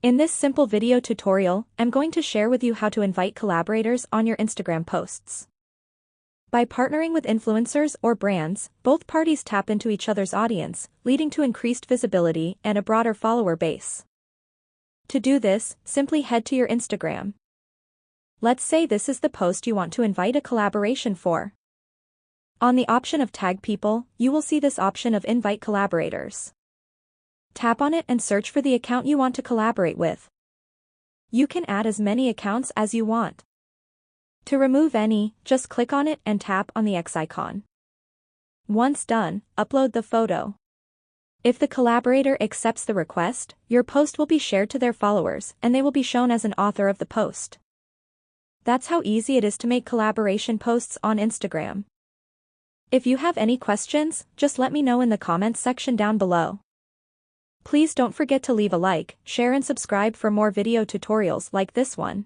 In this simple video tutorial, I'm going to share with you how to invite collaborators on your Instagram posts. By partnering with influencers or brands, both parties tap into each other's audience, leading to increased visibility and a broader follower base. To do this, simply head to your Instagram. Let's say this is the post you want to invite a collaboration for. On the option of Tag People, you will see this option of Invite Collaborators. Tap on it and search for the account you want to collaborate with. You can add as many accounts as you want. To remove any, just click on it and tap on the X icon. Once done, upload the photo. If the collaborator accepts the request, your post will be shared to their followers and they will be shown as an author of the post. That's how easy it is to make collaboration posts on Instagram. If you have any questions, just let me know in the comments section down below. Please don't forget to leave a like, share and subscribe for more video tutorials like this one.